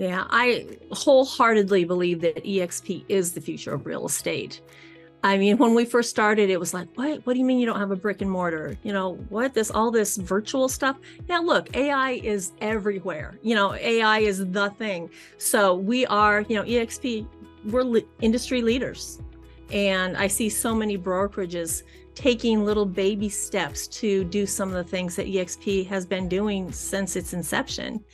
Yeah, I wholeheartedly believe that eXp is the future of real estate. I mean, when we first started, it was like, what? What do you mean you don't have a brick and mortar? What all this virtual stuff? Yeah, look, AI is everywhere. AI is the thing. So we are, eXp, we're industry leaders. And I see so many brokerages taking little baby steps to do some of the things that eXp has been doing since its inception.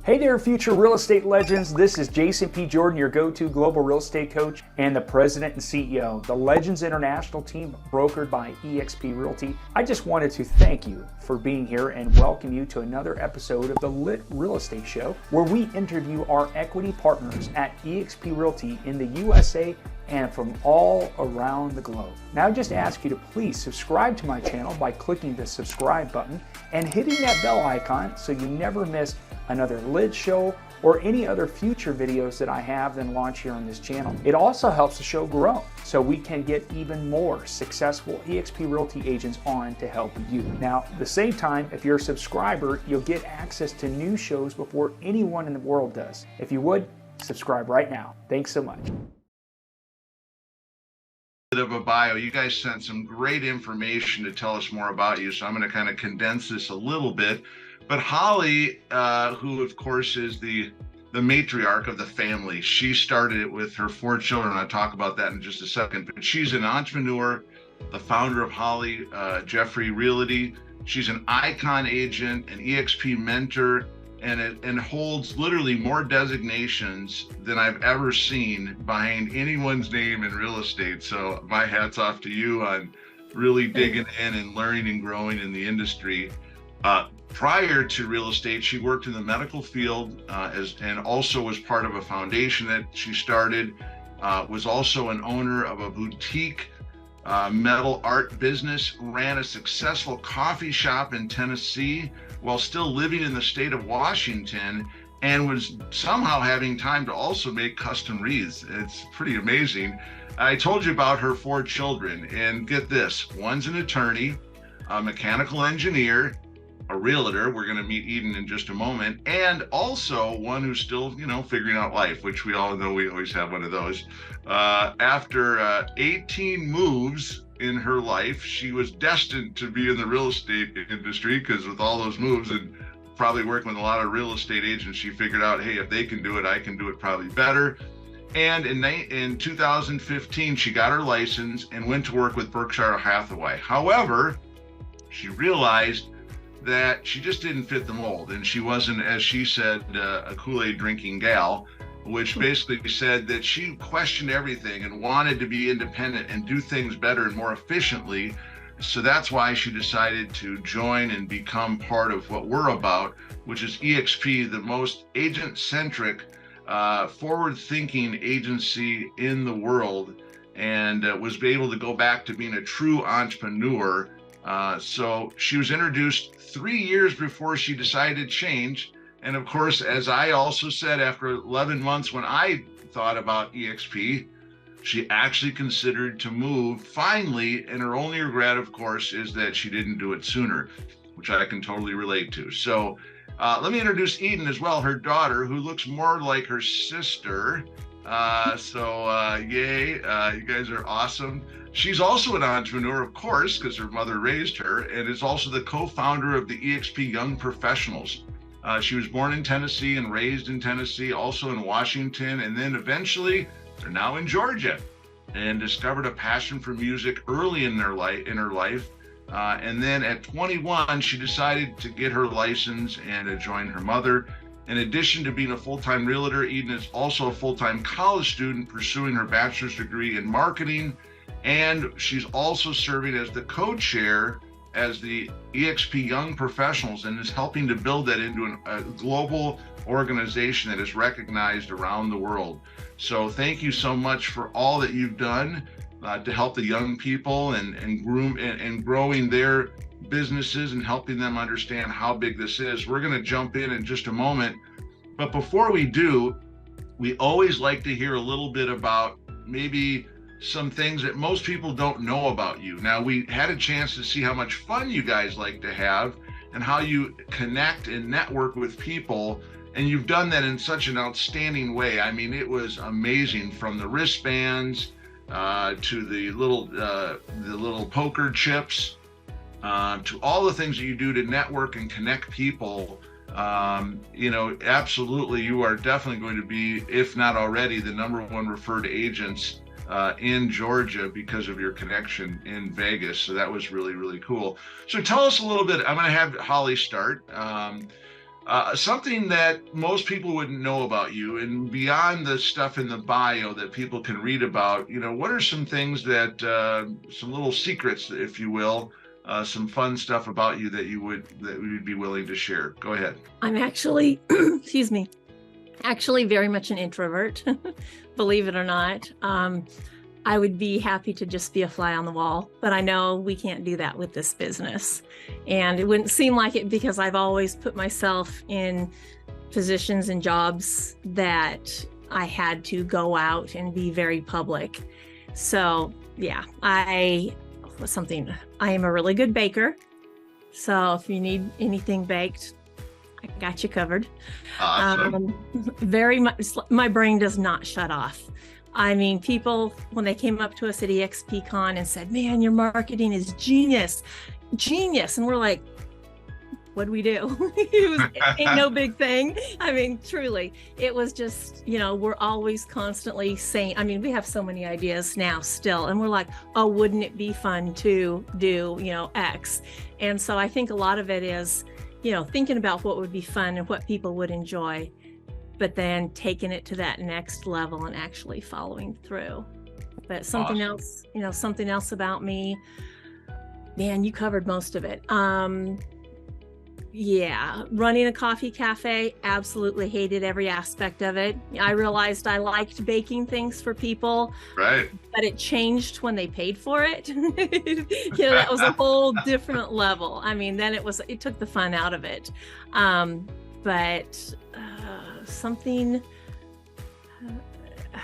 Hey there, future real estate legends. This is Jason P. Jordan, your go-to global real estate coach and the president and CEO of the Legends International team, brokered by eXp Realty. I just wanted to thank you for being here and welcome you to another episode of the LiT Real Estate Show, where we interview our equity partners at eXp Realty in the USA and from all around the globe. Now I just ask you to please subscribe to my channel by clicking the subscribe button and hitting that bell icon so you never miss another LiT show or any other future videos that I have then launch here on this channel. It also helps the show grow so we can get even more successful eXp Realty agents on to help you. Now, at the same time, if you're a subscriber, you'll get access to new shows before anyone in the world does. If you would, subscribe right now. Thanks so much. Of a bio, you guys sent some great information to tell us more about you, so I'm going to kind of condense this a little bit. But Holly, who of course is the matriarch of the family, she started it with her 4 children. I'll talk about that in just a second. But she's an entrepreneur, the founder of Holly Jeffery Realty. She's an icon agent, an eXp mentor, and holds literally more designations than I've ever seen behind anyone's name in real estate. So my hat's off to you on really digging in and learning and growing in the industry. Prior to real estate, she worked in the medical field and also was part of a foundation that she started, was also an owner of a boutique metal art business, ran a successful coffee shop in Tennessee while still living in the state of Washington, and was somehow having time to also make custom wreaths. It's pretty amazing. I told you about her 4 children, and get this, one's an attorney, a mechanical engineer, a realtor. We're going to meet Eden in just a moment, and also one who's still, figuring out life, which we all know we always have one of those. After 18 moves in her life, she was destined to be in the real estate industry, because with all those moves and probably working with a lot of real estate agents, she figured out, hey, if they can do it, I can do it probably better. And in 2015, she got her license and went to work with Berkshire Hathaway. However, she realized that she just didn't fit the mold, and she wasn't, as she said, a Kool-Aid drinking gal, which basically said that she questioned everything and wanted to be independent and do things better and more efficiently. So that's why she decided to join and become part of what we're about, which is eXp, the most agent-centric, forward-thinking agency in the world, and was able to go back to being a true entrepreneur. So she was introduced 3 years before she decided to change. And of course, as I also said, after 11 months when I thought about eXp, she actually considered to move finally. And her only regret, of course, is that she didn't do it sooner, which I can totally relate to. So let me introduce Eden as well, her daughter, who looks more like her sister. Yay, you guys are awesome. She's also an entrepreneur, of course, because her mother raised her, and is also the co-founder of the eXp Young Professionals. She was born in Tennessee and raised in Tennessee, also in Washington, and then eventually they're now in Georgia, and discovered a passion for music early in her life. And then at 21, she decided to get her license and to join her mother. In addition to being a full-time realtor, Eden is also a full-time college student pursuing her bachelor's degree in marketing. And she's also serving as the co-chair as the eXp Young Professionals, and is helping to build that into a global organization that is recognized around the world. So thank you so much for all that you've done to help the young people and groom and growing their businesses and helping them understand how big this is. We're going to jump in just a moment, but before we do, we always like to hear a little bit about maybe some things that most people don't know about you. Now, we had a chance to see how much fun you guys like to have and how you connect and network with people. And you've done that in such an outstanding way. I mean, it was amazing, from the wristbands to the little poker chips, to all the things that you do to network and connect people. Absolutely, you are definitely going to be, if not already, the #1 referred agents in Georgia because of your connection in Vegas. So that was really, really cool. So tell us a little bit. I'm going to have Holly start. Something that most people wouldn't know about you, and beyond the stuff in the bio that people can read about, what are some things that, some little secrets, if you will, some fun stuff about you that we'd be willing to share? Go ahead. I'm actually, excuse me, actually very much an introvert, believe it or not. I would be happy to just be a fly on the wall, but I know we can't do that with this business. And it wouldn't seem like it, because I've always put myself in positions and jobs that I had to go out and be very public. So yeah, I am a really good baker. So if you need anything baked, I got you covered. Awesome. Very much, my brain does not shut off. I mean, people, when they came up to us at eXpCon and said, "Man, your marketing is genius. And we're like, what do we do? It ain't no big thing. I mean, truly, it was just, we're always constantly saying, I mean, we have so many ideas now still, and we're like, oh, wouldn't it be fun to do, X? And so I think a lot of it is, thinking about what would be fun and what people would enjoy, but then taking it to that next level and actually following through. But something else, something else about me, man, you covered most of it. Yeah, running a coffee cafe, absolutely hated every aspect of it. I realized I liked baking things for people, right? But it changed when they paid for it. That was a whole different level. I mean, then it took the fun out of it. But something.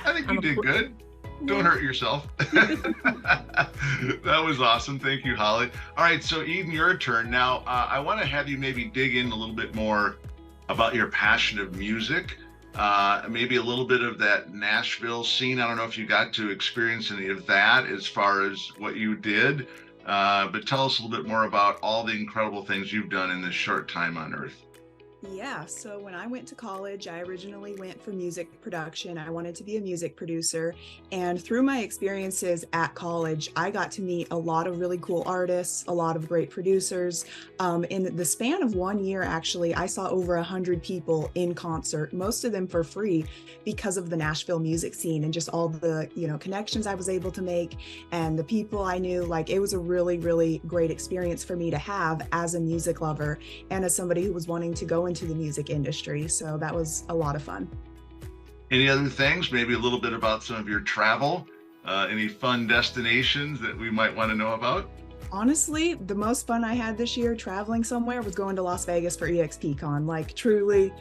I think you did good. Don't hurt yourself. That was awesome. Thank you, Holly. All right, so Eden, your turn. Now, I want to have you maybe dig in a little bit more about your passion of music, maybe a little bit of that Nashville scene. I don't know if you got to experience any of that as far as what you did, but tell us a little bit more about all the incredible things you've done in this short time on Earth. Yeah, so when I went to college, I originally went for music production. I wanted to be a music producer. And through my experiences at college, I got to meet a lot of really cool artists, a lot of great producers. In the span of 1 year, actually, I saw over 100 people in concert, most of them for free, because of the Nashville music scene and just all the, connections I was able to make and the people I knew. Like, it was a really, really great experience for me to have as a music lover and as somebody who was wanting to go into the music industry. So that was a lot of fun. Any other things, maybe a little bit about some of your travel, any fun destinations that we might want to know about? Honestly, the most fun I had this year traveling somewhere was going to Las Vegas for eXpCon. Like, truly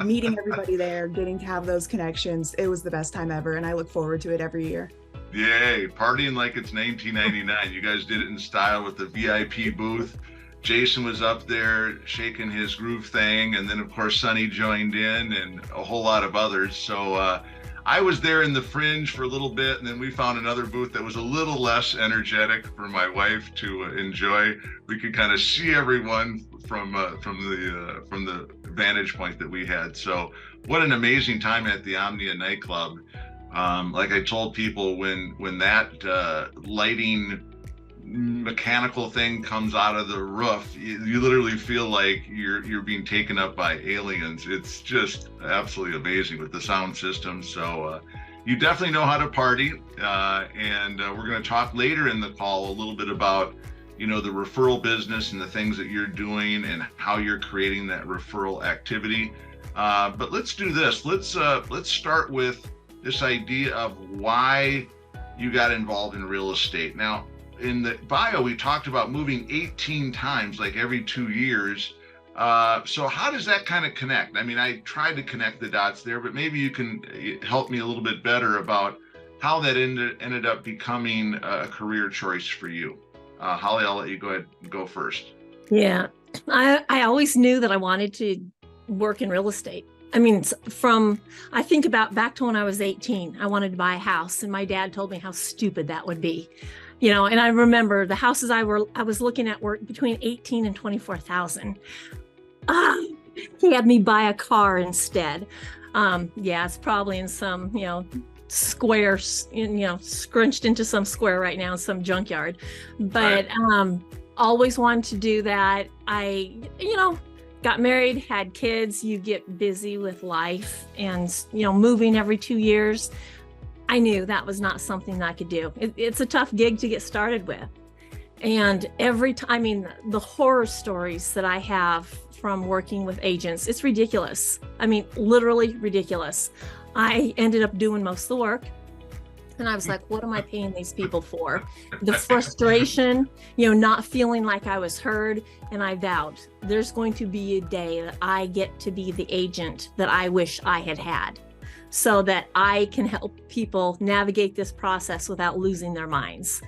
meeting everybody there, getting to have those connections. It was the best time ever, and I look forward to it every year. Yay, partying like it's 1999. You guys did it in style with the VIP booth. Jason was up there shaking his groove thing, and then of course Sonny joined in, and a whole lot of others. So I was there in the fringe for a little bit, and then we found another booth that was a little less energetic for my wife to enjoy. We could kind of see everyone from the vantage point that we had. So what an amazing time at the Omnia nightclub. Like I told people, when that lighting mechanical thing comes out of the roof, you literally feel like you're being taken up by aliens. It's just absolutely amazing with the sound system. So you definitely know how to party, and we're going to talk later in the call a little bit about the referral business and the things that you're doing and how you're creating that referral activity. But let's do this. Let's start with this idea of why you got involved in real estate. Now, in the bio, we talked about moving 18 times, like every 2 years. So how does that kind of connect? I mean, I tried to connect the dots there, but maybe you can help me a little bit better about how that ended up becoming a career choice for you. Holly, I'll let you go ahead and go first. Yeah, I always knew that I wanted to work in real estate. I mean, I think about back to when I was 18, I wanted to buy a house, and my dad told me how stupid that would be. And I remember the houses I was looking at were between 18 and 24,000. He had me buy a car instead. Yeah, it's probably in some, squares, scrunched into some square right now in some junkyard. But always wanted to do that. I, got married, had kids, you get busy with life and, moving every 2 years. I knew that was not something that I could do. It's a tough gig to get started with. And every time, I mean, the horror stories that I have from working with agents, it's ridiculous. I mean, literally ridiculous. I ended up doing most of the work. And I was like, what am I paying these people for? The frustration, not feeling like I was heard. And I vowed there's going to be a day that I get to be the agent that I wish I had had, so that I can help people navigate this process without losing their minds.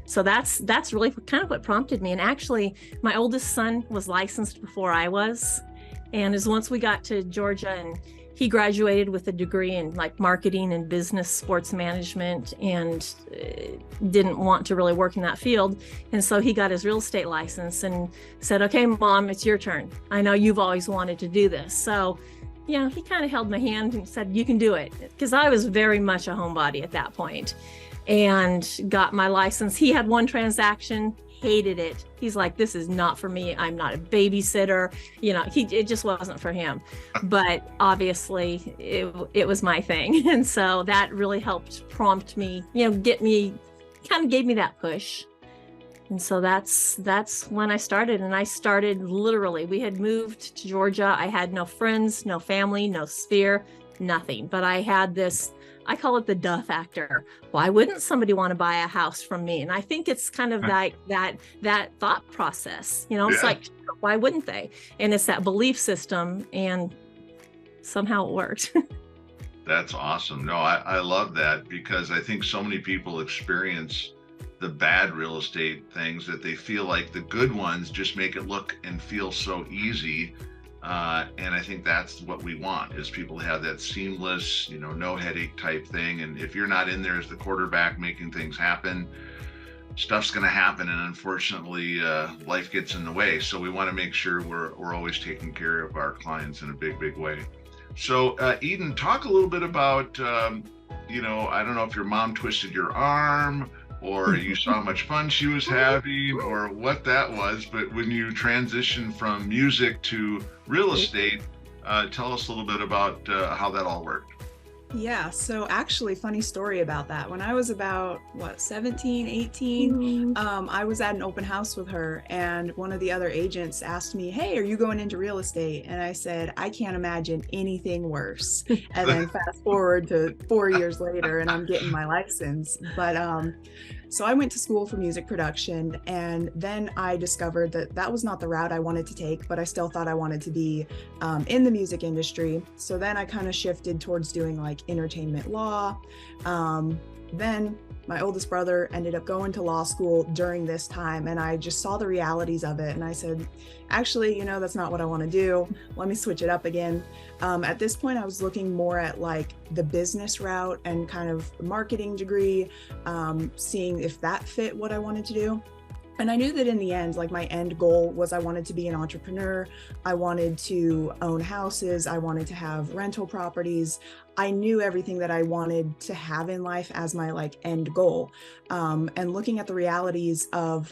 So that's really kind of what prompted me. And actually, my oldest son was licensed before I was. And as once we got to Georgia, and he graduated with a degree in like marketing and business sports management, and didn't want to really work in that field. And so he got his real estate license and said, okay, Mom, it's your turn. I know you've always wanted to do this. So, he kind of held my hand and said, you can do it. Because I was very much a homebody at that point, and got my license. He had one transaction, hated it. He's like, this is not for me. I'm not a babysitter. It just wasn't for him. But obviously it was my thing. And so that really helped prompt me, gave me that push. And so that's when I started. And I started literally, we had moved to Georgia. I had no friends, no family, no sphere, nothing. But I had this, I call it the duh factor. Why wouldn't somebody want to buy a house from me? And I think it's kind of like that thought process, It's like, why wouldn't they? And it's that belief system, and somehow it worked. That's awesome. No, I love that, because I think so many people experience the bad real estate things that they feel like the good ones just make it look and feel so easy. And I think that's what we want, is people to have that seamless, no headache type thing. And if you're not in there as the quarterback making things happen, stuff's going to happen. And unfortunately, life gets in the way. So we want to make sure we're always taking care of our clients in a big, big way. So Eden, talk a little bit about, I don't know if your mom twisted your arm, or you saw how much fun she was having, or what that was. But when you transitioned from music to real estate, tell us a little bit about how that all worked. Yeah, so actually, funny story about that. When I was about, 17, 18, I was at an open house with her, and one of the other agents asked me, hey, are you going into real estate? And I said, I can't imagine anything worse. And then fast forward to 4 years later, and I'm getting my license. But so I went to school for music production, and then I discovered that was not the route I wanted to take, but I still thought I wanted to be in the music industry. So then I kind of shifted towards doing like entertainment law. Then my oldest brother ended up going to law school during this time, and I just saw the realities of it. And I said, actually, that's not what I want to do. Let me switch it up again. At this point, I was looking more at like the business route and kind of marketing degree, seeing if that fit what I wanted to do. And I knew that in the end, like my end goal was I wanted to be an entrepreneur. I wanted to own houses. I wanted to have rental properties. I knew everything that I wanted to have in life as my like end goal. And looking at the realities of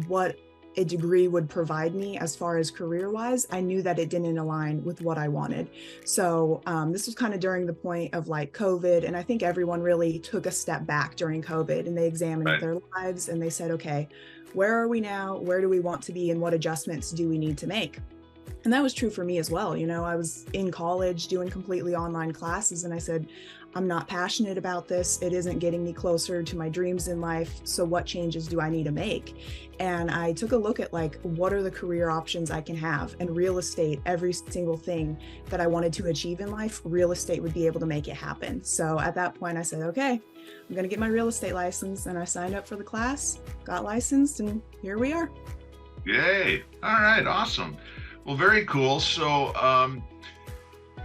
what a degree would provide me as far as career-wise, I knew that it didn't align with what I wanted. So this was kind of during the point of like COVID. And I think everyone really took a step back during COVID, and they examined their lives, and they said, okay, where are we now? Where do we want to be? And what adjustments do we need to make? And that was true for me as well. I was in college doing completely online classes, and I said, I'm not passionate about this. It isn't getting me closer to my dreams in life. So what changes do I need to make? And I took a look at like, what are the career options I can have? And real estate, every single thing that I wanted to achieve in life, real estate would be able to make it happen. So at that point I said, okay, I'm going to get my real estate license. And I signed up for the class, got licensed, and here we are. Yay. All right. Awesome. Well, very cool. So,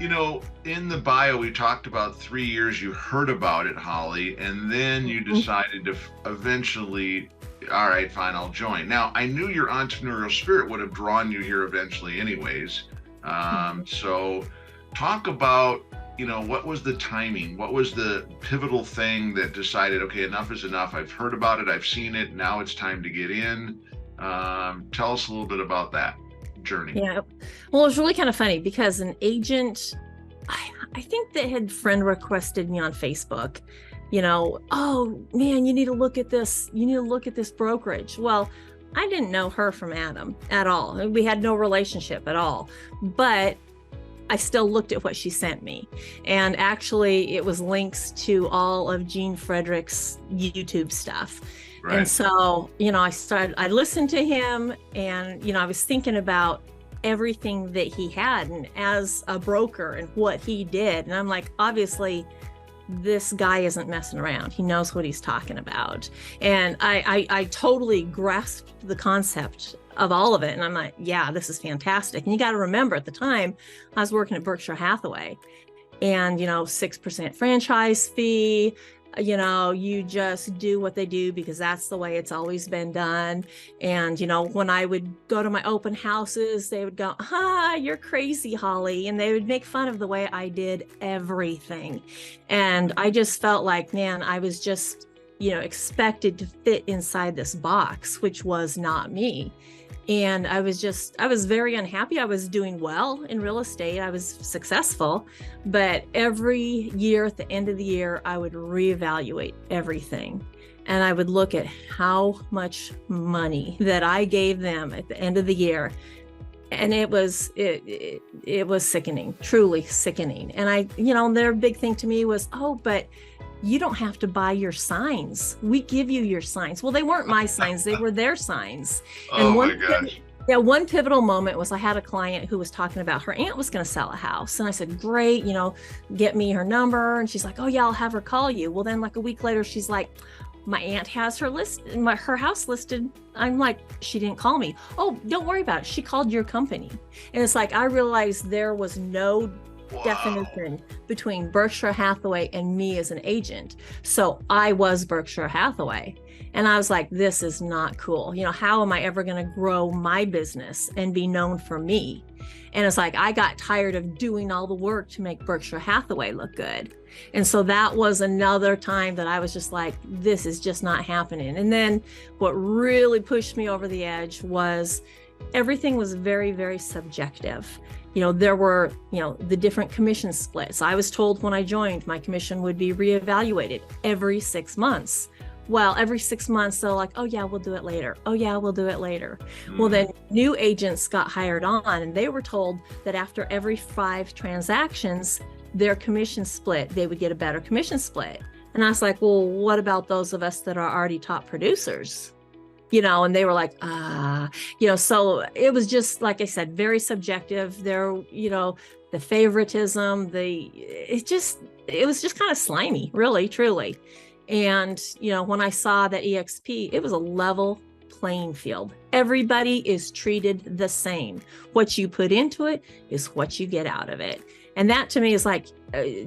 You know, in the bio, we talked about 3 years you heard about it, Holly, and then you decided to eventually, all right, fine, I'll join. Now, I knew your entrepreneurial spirit would have drawn you here eventually anyways. So talk about, you know, what was the timing? What was the pivotal thing that decided, okay, enough is enough. I've heard about it. I've seen it. Now it's time to get in. Tell us a little bit about that journey. Yeah. Well, it was really kind of funny because an agent, I think they had friend requested me on Facebook, you know, oh man, you need to look at this. You need to look at this brokerage. Well, I didn't know her from Adam at all. We had no relationship at all, but I still looked at what she sent me. And actually it was links to all of Gene Frederick's YouTube stuff. Right. And so, you know, I listened to him and, you know, I was thinking about everything that he had and as a broker and what he did. And I'm like, obviously, this guy isn't messing around. He knows what he's talking about. And I totally grasped the concept of all of it. And I'm like, yeah, this is fantastic. And you got to remember at the time I was working at Berkshire Hathaway and, you know, 6% franchise fee, you know, you just do what they do because that's the way it's always been done. And, you know, when I would go to my open houses, they would go, you're crazy, Holly. And they would make fun of the way I did everything. And I just felt like, man, I was just, you know, expected to fit inside this box, which was not me. And I was very unhappy. I was doing well in real estate. I was successful, but every year at the end of the year, I would reevaluate everything. And I would look at how much money that I gave them at the end of the year. And it was sickening, truly sickening. And you know, their big thing to me was, oh, but you don't have to buy your signs. We give you your signs. Well, they weren't my signs. They were their signs. Oh my gosh. Yeah, one pivotal moment was I had a client who was talking about her aunt was going to sell a house. And I said, great, you know, get me her number. And she's like, oh yeah, I'll have her call you. Well, then like a week later, she's like, my aunt has her house listed. I'm like, she didn't call me. Oh, don't worry about it. She called your company. And it's like, I realized there was no definition between Berkshire Hathaway and me as an agent. So I was Berkshire Hathaway. And I was like, this is not cool. You know, how am I ever going to grow my business and be known for me? And it's like, I got tired of doing all the work to make Berkshire Hathaway look good. And so that was another time that I was just like, this is just not happening. And then what really pushed me over the edge was everything was very, very subjective. You know, there were, you know, the different commission splits. I was told when I joined, my commission would be reevaluated every 6 months. Well, every 6 months, they're like, oh yeah, we'll do it later. Oh yeah, we'll do it later. Well, then new agents got hired on and they were told that after every 5 transactions, their commission split, they would get a better commission split. And I was like, well, what about those of us that are already top producers? You know, and they were like, you know, so it was just, like I said, very subjective. There, you know, the favoritism, it was just kind of slimy, really, truly. And, you know, when I saw that eXp, it was a level playing field. Everybody is treated the same. What you put into it is what you get out of it. And that to me is like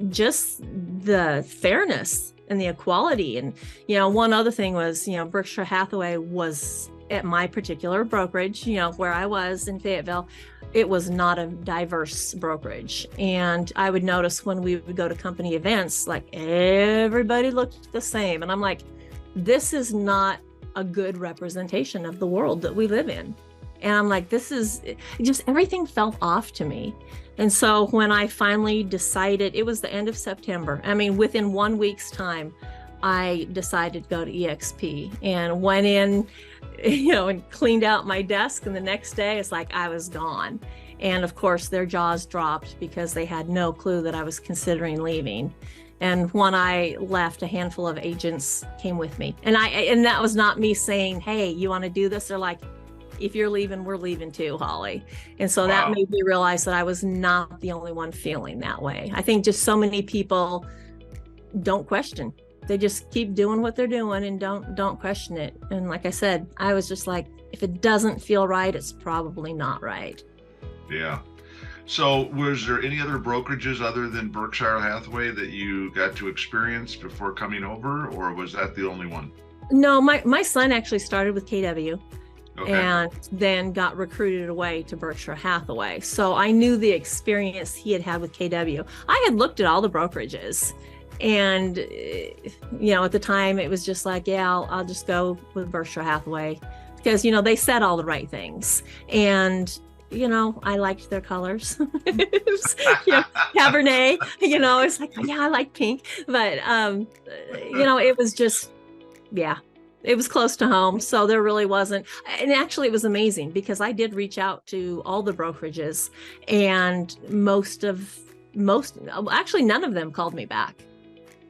just the fairness and the equality. And, you know, one other thing was, you know, Berkshire Hathaway was at my particular brokerage, you know, where I was in Fayetteville, it was not a diverse brokerage. And I would notice when we would go to company events, like everybody looked the same. And I'm like, this is not a good representation of the world that we live in. And I'm like, this is just, everything felt off to me. And so when I finally decided, it was the end of September. I mean, within 1 week's time, I decided to go to eXp and went in, you know, and cleaned out my desk. And the next day it's like I was gone. And of course their jaws dropped because they had no clue that I was considering leaving. And when I left, a handful of agents came with me. And that was not me saying, hey, you want to do this? They're like, if you're leaving, we're leaving too, Holly. And so that made me realize that I was not the only one feeling that way. I think just so many people don't question. They just keep doing what they're doing and don't question it. And like I said, I was just like, if it doesn't feel right, it's probably not right. Yeah. So was there any other brokerages other than Berkshire Hathaway that you got to experience before coming over, or was that the only one? No, my son actually started with KW. Okay. And then got recruited away to Berkshire Hathaway. So I knew the experience he had had with KW. I had looked at all the brokerages, and at the time it was just like, yeah, I'll just go with Berkshire Hathaway because they said all the right things, and I liked their colors. Cabernet. It's like, yeah, I like pink, but it was just, yeah. It was close to home, so there really wasn't. And actually, it was amazing because I did reach out to all the brokerages, and actually, none of them called me back.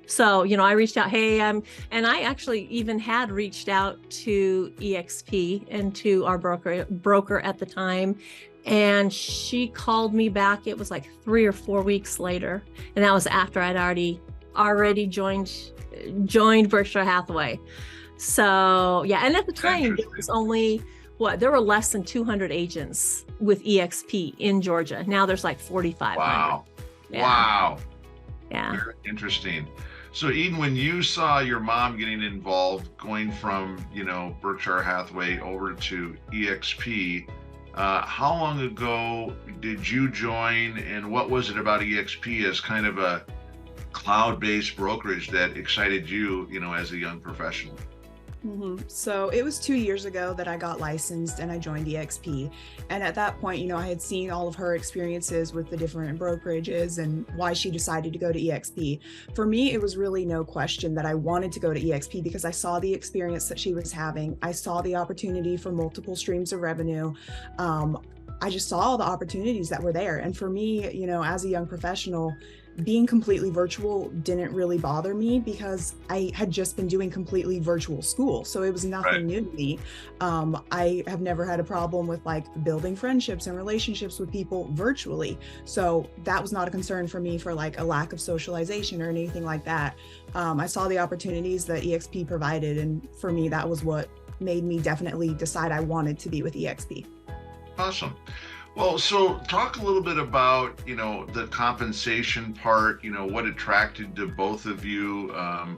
So, I reached out, hey, and I actually even had reached out to eXp and to our broker at the time, and she called me back. It was like 3 or 4 weeks later, and that was after I'd already joined Berkshire Hathaway. So yeah, and at the time it was only there were less than 200 agents with eXp in Georgia. Now there's like 4,500. Wow. Yeah. Wow. Yeah. Very interesting. So Eden, when you saw your mom getting involved, going from Berkshire Hathaway over to eXp, how long ago did you join, and what was it about eXp as kind of a cloud-based brokerage that excited you, as a young professional? So it was 2 years ago that I got licensed and I joined eXp. And at that point, I had seen all of her experiences with the different brokerages and why she decided to go to eXp. For me, it was really no question that I wanted to go to eXp because I saw the experience that she was having. I saw the opportunity for multiple streams of revenue. I just saw all the opportunities that were there. And for me, as a young professional, being completely virtual didn't really bother me because I had just been doing completely virtual school. So it was nothing new to me. I have never had a problem with building friendships and relationships with people virtually. So that was not a concern for me for a lack of socialization or anything like that. I saw the opportunities that eXp provided. And for me, that was what made me definitely decide I wanted to be with eXp. Awesome. Well, so talk a little bit about, the compensation part, what attracted to both of you.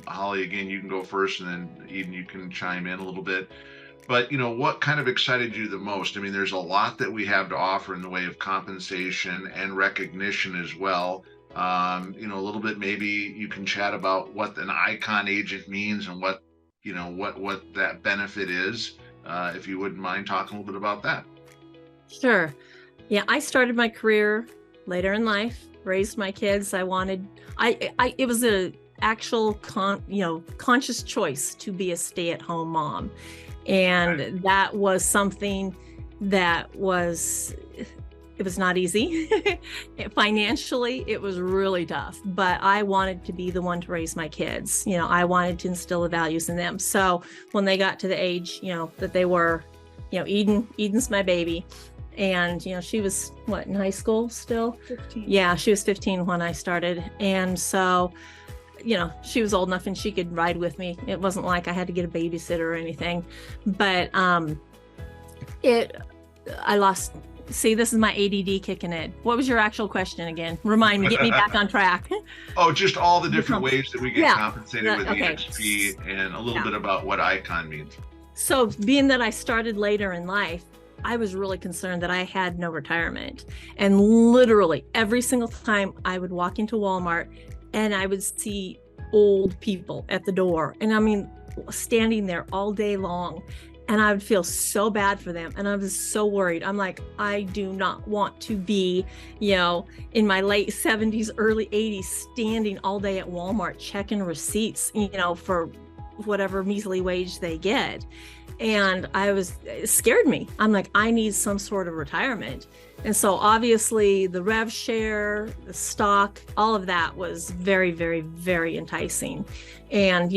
Holly, again, you can go first, and then Eden, you can chime in a little bit. But, what kind of excited you the most? I mean, there's a lot that we have to offer in the way of compensation and recognition as well. A little bit, maybe you can chat about what an icon agent means and what that benefit is, if you wouldn't mind talking a little bit about that. Sure. Yeah, I started my career later in life, raised my kids. It was a actual conscious choice to be a stay-at-home mom. And that was something that it was not easy. Financially, it was really tough, but I wanted to be the one to raise my kids. I wanted to instill the values in them. So when they got to the age, that they were, Eden's my baby. And, she was in high school still? 15. Yeah, she was 15 when I started. And so, she was old enough and she could ride with me. It wasn't like I had to get a babysitter or anything, but, see, this is my ADD kicking in. What was your actual question again? Remind me, get me back on track. Oh, just all the different ways that we get compensated with eXp, and a little bit about what icon means. So being that I started later in life, I was really concerned that I had no retirement. And literally every single time I would walk into Walmart and I would see old people at the door. And I mean, standing there all day long. And I would feel so bad for them. And I was so worried. I'm like, I do not want to be, in my late 70s, early 80s, standing all day at Walmart, checking receipts, for whatever measly wage they get. And it scared me. I'm like, I need some sort of retirement. And so obviously the rev share, the stock, all of that was very, very, very enticing. And,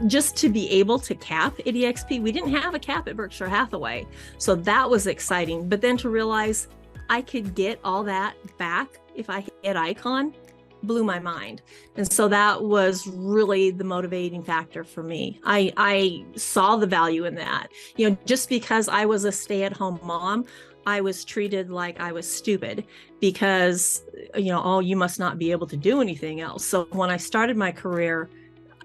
just to be able to cap at eXp, we didn't have a cap at Berkshire Hathaway. So that was exciting. But then to realize I could get all that back if I hit icon, blew my mind. And so that was really the motivating factor for me. I saw the value in that. Just because I was a stay-at-home mom, I was treated like I was stupid because, oh, you must not be able to do anything else. So when I started my career,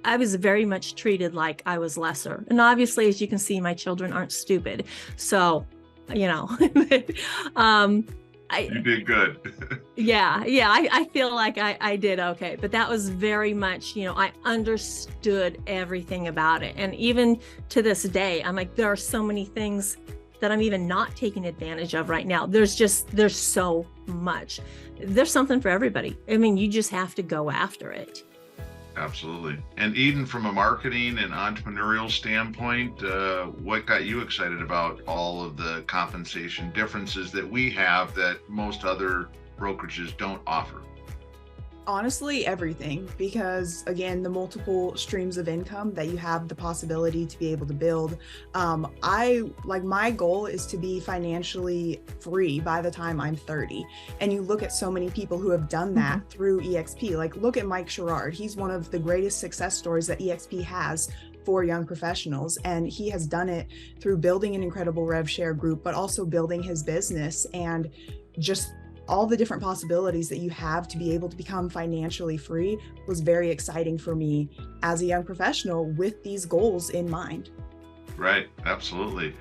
I was very much treated like I was lesser. And obviously, as you can see, my children aren't stupid. So, you did good. Yeah. I feel like I did okay. But that was very much, I understood everything about it. And even to this day, I'm like, there are so many things that I'm even not taking advantage of right now. There's so much. There's something for everybody. I mean, you just have to go after it. Absolutely. And Eden, from a marketing and entrepreneurial standpoint, what got you excited about all of the compensation differences that we have that most other brokerages don't offer? Honestly, everything, because again, the multiple streams of income that you have the possibility to be able to build. My goal is to be financially free by the time I'm 30. And you look at so many people who have done that through eXp. Like, look at Mike Sherrard. He's one of the greatest success stories that eXp has for young professionals. And he has done it through building an incredible rev share group, but also building his business and just all the different possibilities that you have to be able to become financially free was very exciting for me as a young professional with these goals in mind. Right, absolutely.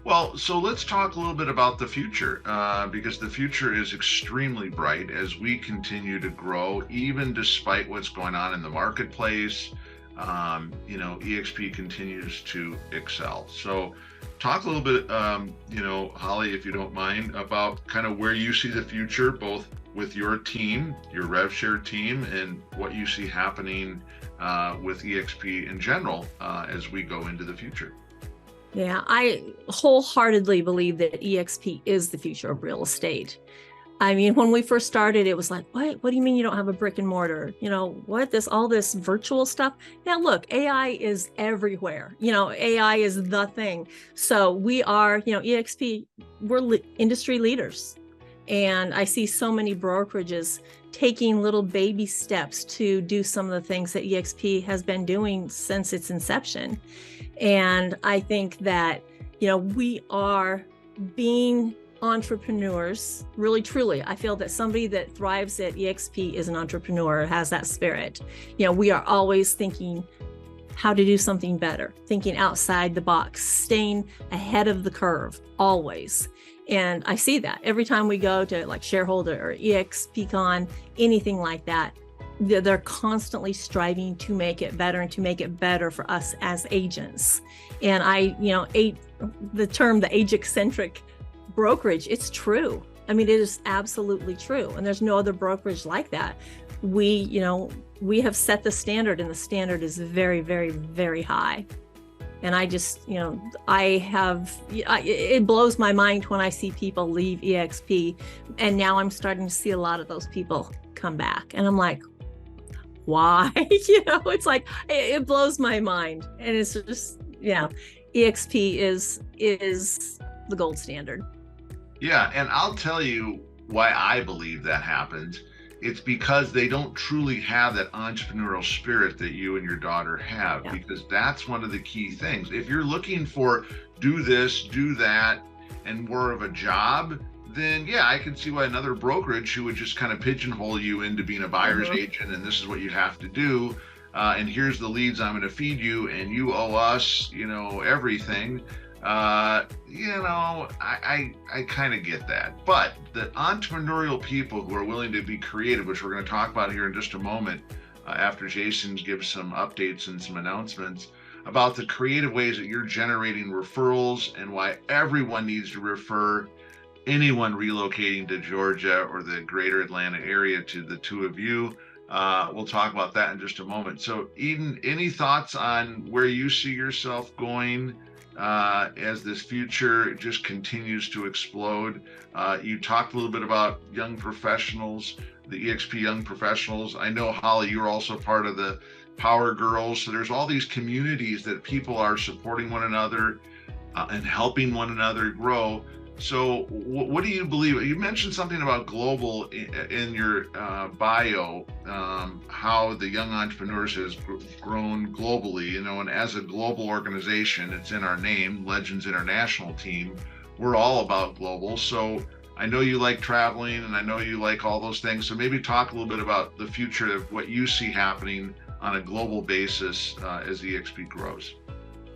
Well, so let's talk a little bit about the future, because the future is extremely bright as we continue to grow, even despite what's going on in the marketplace. eXp continues to excel. So talk a little bit, Holly, if you don't mind, about kind of where you see the future, both with your team, your RevShare team, and what you see happening with eXp in general as we go into the future. Yeah, I wholeheartedly believe that eXp is the future of real estate. I mean, when we first started, it was like, what do you mean you don't have a brick and mortar? All this virtual stuff. Now, look, AI is everywhere. AI is the thing. So we are, eXp, we're industry leaders. And I see so many brokerages taking little baby steps to do some of the things that eXp has been doing since its inception. And I think that, we are being entrepreneurs, really, truly. I feel that somebody that thrives at eXp is an entrepreneur, has that spirit. We are always thinking how to do something better, thinking outside the box, staying ahead of the curve, always. And I see that every time we go to like Shareholder or eXpCon, anything like that, they're constantly striving to make it better and to make it better for us as agents. And the term, the age-eccentric brokerage, it's true. I mean, it is absolutely true. And there's no other brokerage like that. We have set the standard, and the standard is very, very, very high. And I just, it blows my mind when I see people leave eXp. And now I'm starting to see a lot of those people come back. And I'm like, why? It's like, it blows my mind. And it's just, eXp is the gold standard. Yeah, and I'll tell you why I believe that happens. It's because they don't truly have that entrepreneurial spirit that you and your daughter have, because that's one of the key things. If you're looking for do this, do that, and more of a job, then I can see why another brokerage who would just kind of pigeonhole you into being a buyer's agent, and this is what you have to do, and here's the leads I'm going to feed you, and you owe us, everything. I kind of get that. But the entrepreneurial people who are willing to be creative, which we're going to talk about here in just a moment, after Jason gives some updates and some announcements about the creative ways that you're generating referrals and why everyone needs to refer anyone relocating to Georgia or the greater Atlanta area to the two of you. We'll talk about that in just a moment. So Eden, any thoughts on where you see yourself going as this future just continues to explode? You talked a little bit about young professionals, the eXp Young Professionals. I know, Holly, you're also part of the Power Girls. So there's all these communities that people are supporting one another and helping one another grow. So what do you believe? You mentioned something about global in your bio, how the Young Entrepreneurs has grown globally, and as a global organization, it's in our name, Legends International Team. We're all about global. So I know you like traveling, and I know you like all those things. So maybe talk a little bit about the future of what you see happening on a global basis as eXp grows.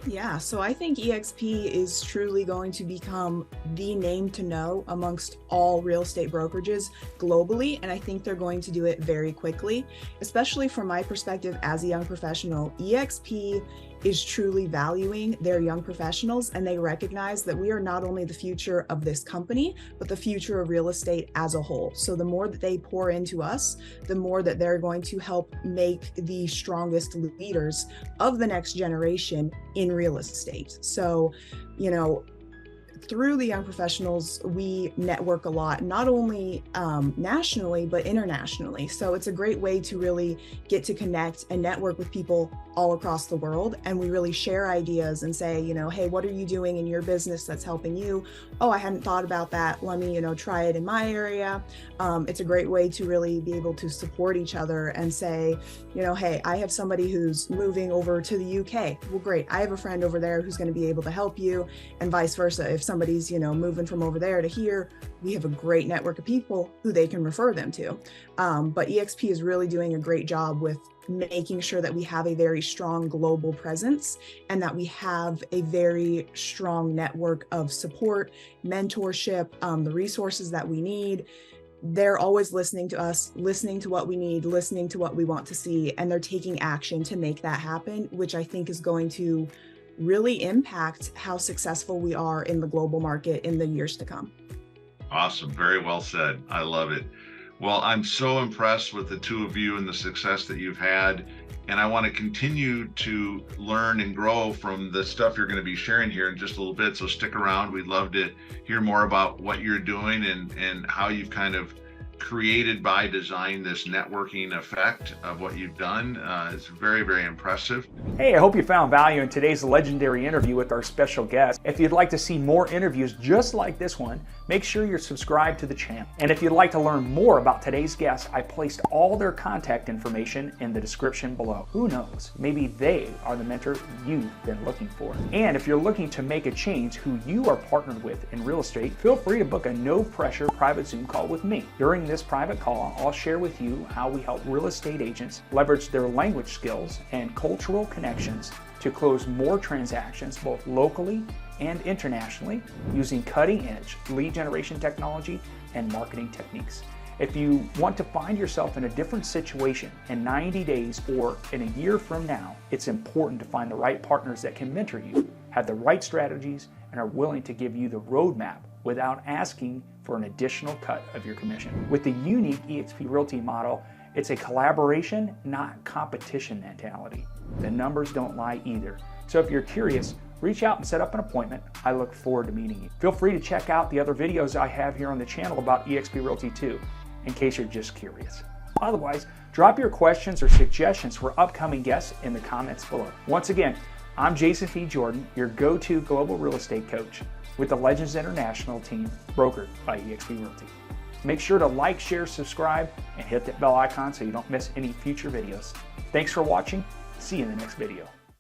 Yeah, so I think eXp is truly going to become the name to know amongst all real estate brokerages globally, and I think they're going to do it very quickly, especially from my perspective as a young professional. eXp is truly valuing their young professionals, and they recognize that we are not only the future of this company, but the future of real estate as a whole. So the more that they pour into us, the more that they're going to help make the strongest leaders of the next generation in real estate. So, through the young professionals, we network a lot, not only nationally, but internationally. So it's a great way to really get to connect and network with people all across the world. And we really share ideas and say, hey, what are you doing in your business that's helping you? Oh, I hadn't thought about that. Let me, try it in my area. It's a great way to really be able to support each other and say, hey, I have somebody who's moving over to the UK. Well, great. I have a friend over there who's going to be able to help you, and vice versa. If somebody's, moving from over there to here, we have a great network of people who they can refer them to. But eXp is really doing a great job with making sure that we have a very strong global presence and that we have a very strong network of support, mentorship, the resources that we need. They're always listening to us, listening to what we need, listening to what we want to see, and they're taking action to make that happen, which I think is going to really impact how successful we are in the global market in the years to come. Awesome. Very well said. I love it. Well, I'm so impressed with the two of you and the success that you've had. And I want to continue to learn and grow from the stuff you're going to be sharing here in just a little bit. So stick around. We'd love to hear more about what you're doing and how you've kind of created by design this networking effect of what you've done. It's very, very impressive. Hey, I hope you found value in today's legendary interview with our special guest. If you'd like to see more interviews just like this one, make sure you're subscribed to the channel. And if you'd like to learn more about today's guest, I placed all their contact information in the description below. Who knows, maybe they are the mentor you've been looking for. And if you're looking to make a change who you are partnered with in real estate, feel free to book a no-pressure private Zoom call with me. During this private call, I'll share with you how we help real estate agents leverage their language skills and cultural connections to close more transactions both locally and internationally using cutting-edge lead generation technology and marketing techniques. If you want to find yourself in a different situation in 90 days or in a year from now, it's important to find the right partners that can mentor you, have the right strategies, and are willing to give you the roadmap without asking for an additional cut of your commission. With the unique eXp Realty model, it's a collaboration, not competition mentality. The numbers don't lie either. So if you're curious, reach out and set up an appointment. I look forward to meeting you. Feel free to check out the other videos I have here on the channel about eXp Realty too, in case you're just curious. Otherwise, drop your questions or suggestions for upcoming guests in the comments below. Once again, I'm Jason P. Jordan, your go-to global real estate coach with the Legends International team, brokered by eXp Realty. Make sure to like, share, subscribe, and hit that bell icon so you don't miss any future videos. Thanks for watching. See you in the next video.